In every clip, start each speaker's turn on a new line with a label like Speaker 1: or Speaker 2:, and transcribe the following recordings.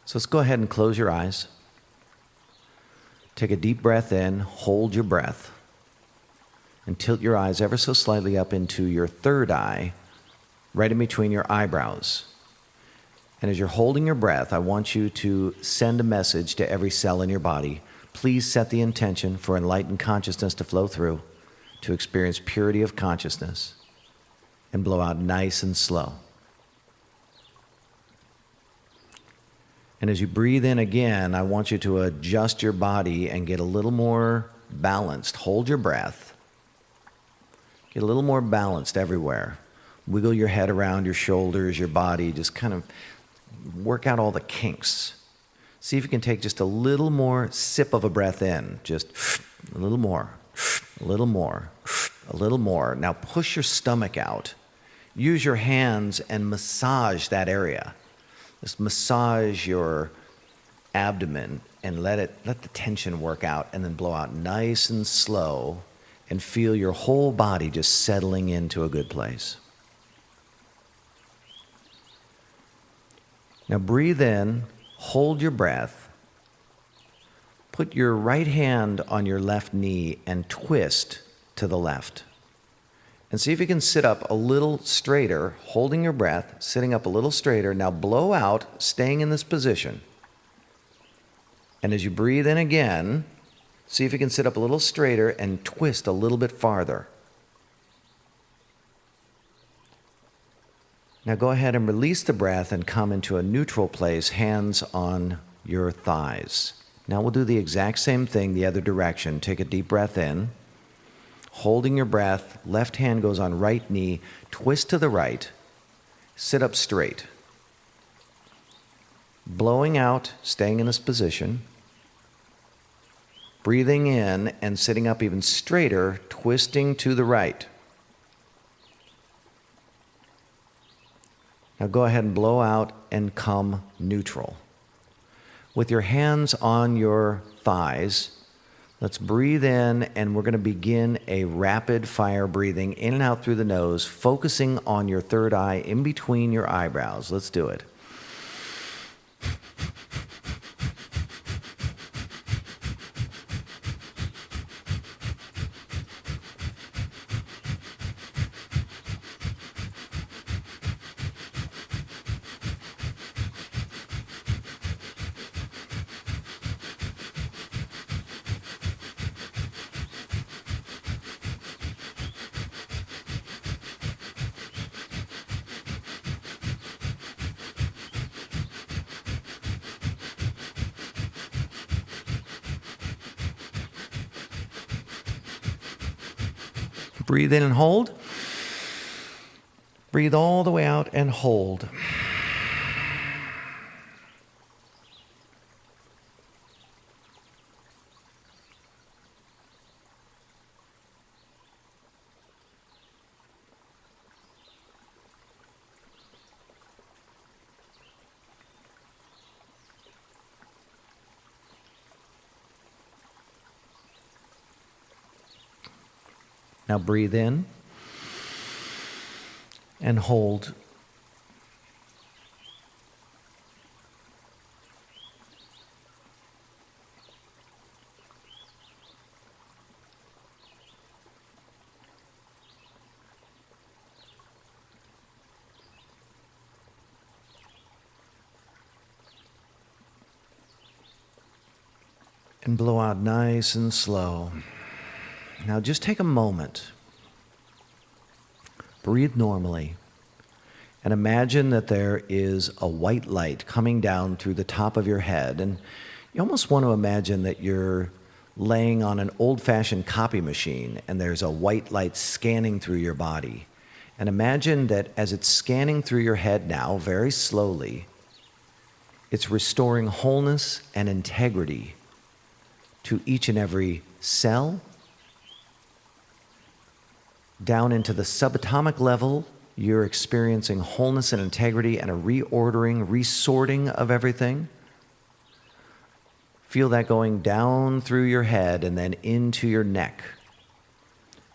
Speaker 1: So let's go ahead and close your eyes. Take a deep breath in, hold your breath, and tilt your eyes ever so slightly up into your third eye, right in between your eyebrows. And as you're holding your breath, I want you to send a message to every cell in your body. Please set the intention for enlightened consciousness to flow through, to experience purity of consciousness, and blow out nice and slow. And as you breathe in again, I want you to adjust your body and get a little more balanced. Hold your breath. Get a little more balanced everywhere. Wiggle your head around your shoulders, your body. Just kind of work out all the kinks. See if you can take just a little more sip of a breath in. Just a little more, a little more, a little more. Now push your stomach out. Use your hands and massage that area. Just massage your abdomen and let the tension work out, and then blow out nice and slow and feel your whole body just settling into a good place. Now breathe in, hold your breath, put your right hand on your left knee and twist to the left. And see if you can sit up a little straighter, holding your breath, sitting up a little straighter. Now blow out, staying in this position. And as you breathe in again, see if you can sit up a little straighter and twist a little bit farther. Now go ahead and release the breath and come into a neutral place, hands on your thighs. Now we'll do the exact same thing the other direction. Take a deep breath in. Holding your breath, left hand goes on right knee, twist to the right, sit up straight. Blowing out, staying in this position. Breathing in and sitting up even straighter, twisting to the right. Now go ahead and blow out and come neutral. With your hands on your thighs, let's breathe in, and we're going to begin a rapid fire breathing in and out through the nose, focusing on your third eye in between your eyebrows. Let's do it. Breathe in and hold. Breathe all the way out and hold. Now breathe in and hold. And blow out nice and slow. Now just take a moment, breathe normally, and imagine that there is a white light coming down through the top of your head. And you almost want to imagine that you're laying on an old-fashioned copy machine and there's a white light scanning through your body. And imagine that as it's scanning through your head now, very slowly, it's restoring wholeness and integrity to each and every cell. Down into the subatomic level, you're experiencing wholeness and integrity and a reordering, resorting of everything. Feel that going down through your head and then into your neck.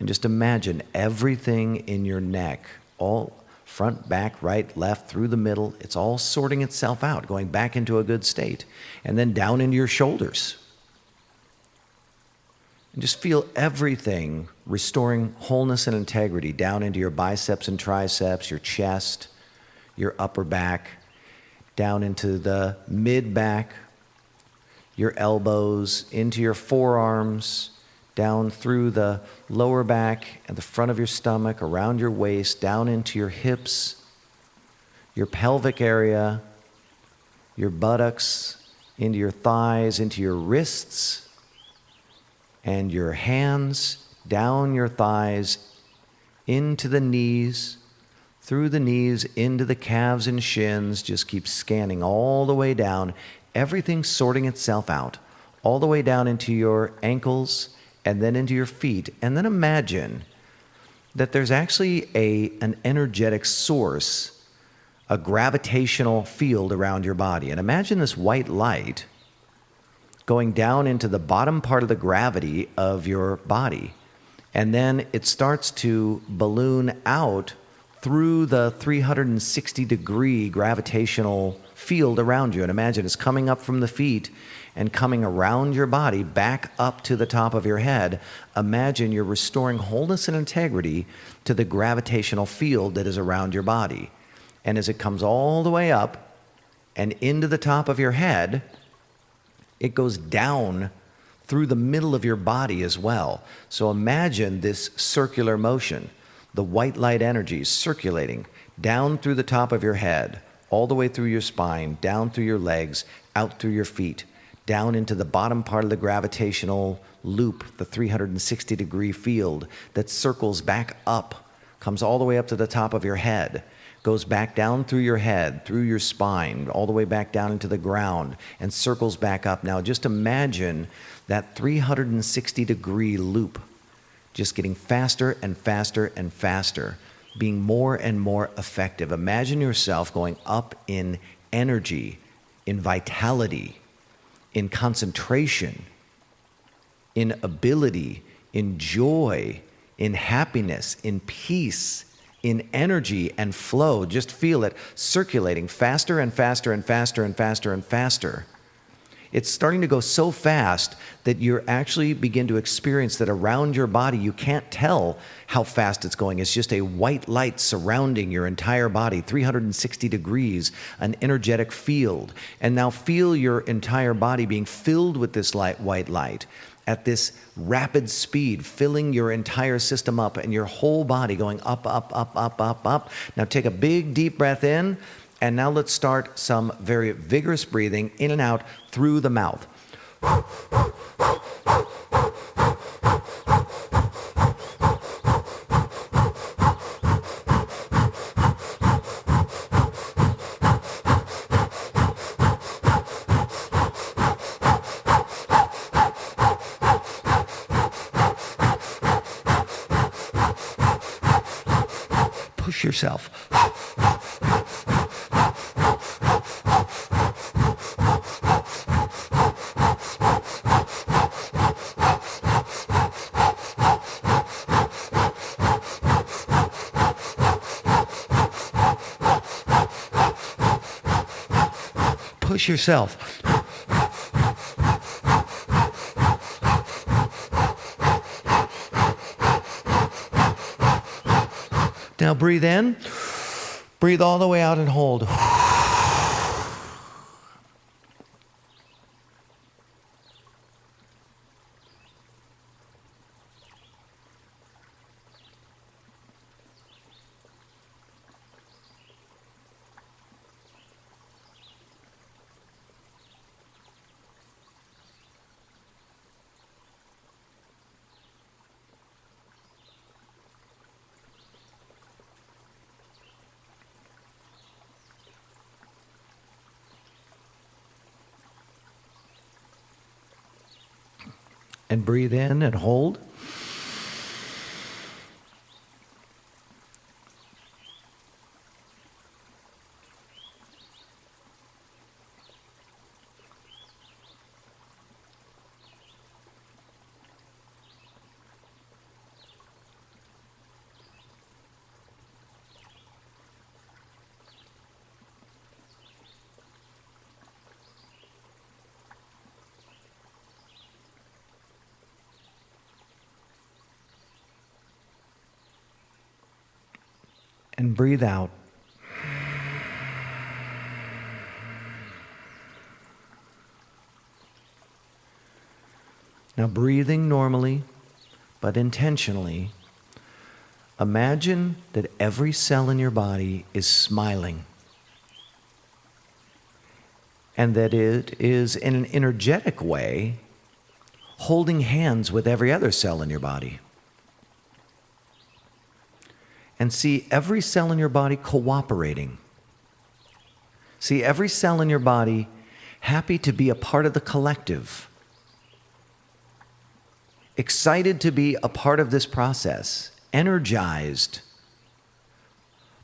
Speaker 1: And just imagine everything in your neck all front, back, right, left, through the middle. It's all sorting itself out, going back into a good state. And then down into your shoulders. And just feel everything restoring wholeness and integrity down into your biceps and triceps, your chest, your upper back, down into the mid-back, your elbows, into your forearms, down through the lower back and the front of your stomach, around your waist, down into your hips, your pelvic area, your buttocks, into your thighs, into your wrists, and your hands, down your thighs, into the knees, through the knees, into the calves and shins. Just keep scanning all the way down. Everything sorting itself out, all the way down into your ankles and then into your feet. And then imagine that there's actually an energetic source, a gravitational field around your body. And imagine this white light going down into the bottom part of the gravity of your body. And then it starts to balloon out through the 360-degree gravitational field around you. And imagine it's coming up from the feet and coming around your body back up to the top of your head. Imagine you're restoring wholeness and integrity to the gravitational field that is around your body. And as it comes all the way up and into the top of your head, it goes down through the middle of your body as well. So imagine this circular motion, the white light energy circulating down through the top of your head, all the way through your spine, down through your legs, out through your feet, down into the bottom part of the gravitational loop, the 360-degree field that circles back up, comes all the way up to the top of your head, goes back down through your head, through your spine, all the way back down into the ground, and circles back up. Now just imagine that 360-degree loop just getting faster and faster and faster, being more and more effective. Imagine yourself going up in energy, in vitality, in concentration, in ability, in joy, in happiness, in peace, in energy and flow. Just feel it circulating faster and faster and faster and faster and faster. It's starting to go so fast that you actually begin to experience that around your body, you can't tell how fast it's going. It's just a white light surrounding your entire body, 360 degrees, an energetic field. And now feel your entire body being filled with this white light at this rapid speed, filling your entire system up and your whole body going up, up, up, up, up, up. Now take a big, deep breath in. And now let's start some very vigorous breathing in and out through the mouth. Push yourself. Push yourself. Now breathe in, breathe all the way out and hold. And breathe in and hold. And breathe out. Now, breathing normally, but intentionally, imagine that every cell in your body is smiling, and that it is, in an energetic way, holding hands with every other cell in your body. And see every cell in your body cooperating. See every cell in your body happy to be a part of the collective, excited to be a part of this process, energized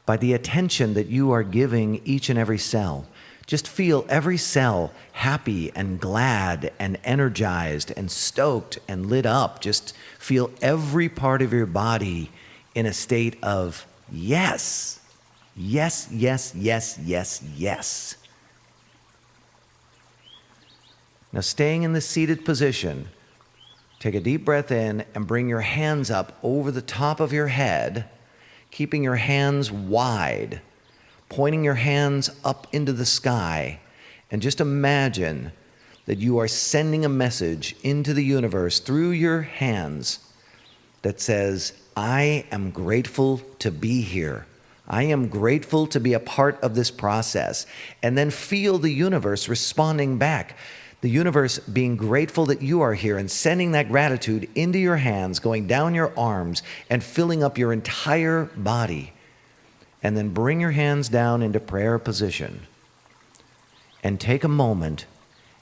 Speaker 1: by the attention that you are giving each and every cell. Just feel every cell happy and glad and energized and stoked and lit up. Just feel every part of your body in a state of yes, yes, yes, yes, yes, yes. Now, staying in the seated position, take a deep breath in and bring your hands up over the top of your head, keeping your hands wide, pointing your hands up into the sky, and just imagine that you are sending a message into the universe through your hands that says, I am grateful to be here. I am grateful to be a part of this process. And then feel the universe responding back. The universe being grateful that you are here and sending that gratitude into your hands, going down your arms and filling up your entire body. And then bring your hands down into prayer position and take a moment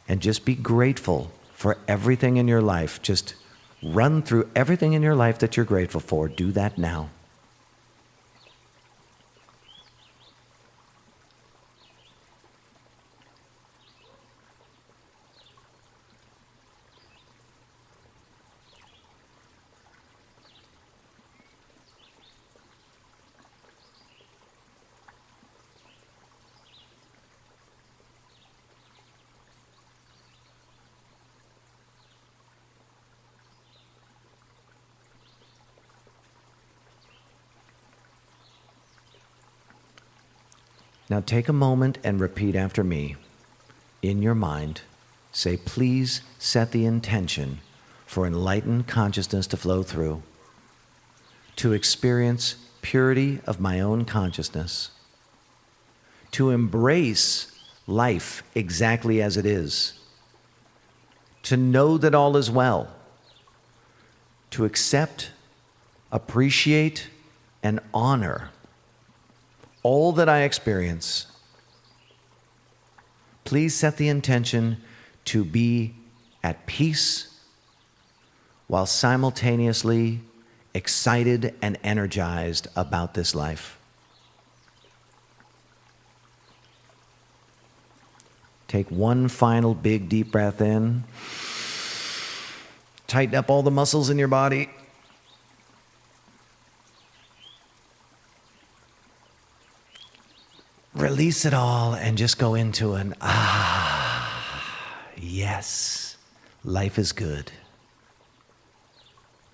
Speaker 1: and just be grateful for everything in your life. Just run through everything in your life that you're grateful for. Do that now. Now take a moment and repeat after me. In your mind, say, please set the intention for enlightened consciousness to flow through, to experience purity of my own consciousness, to embrace life exactly as it is, to know that all is well, to accept, appreciate, and honor all that I experience. Please set the intention to be at peace while simultaneously excited and energized about this life. Take one final big deep breath in. Tighten up all the muscles in your body. Release it all and just go into an yes, life is good.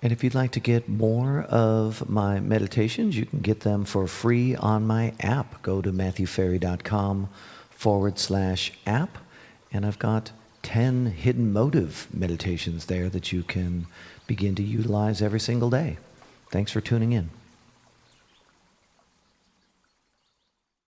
Speaker 1: And if you'd like to get more of my meditations, you can get them for free on my app. Go to matthewferry.com/app, and I've got 10 hidden motive meditations there that you can begin to utilize every single day. Thanks for tuning in.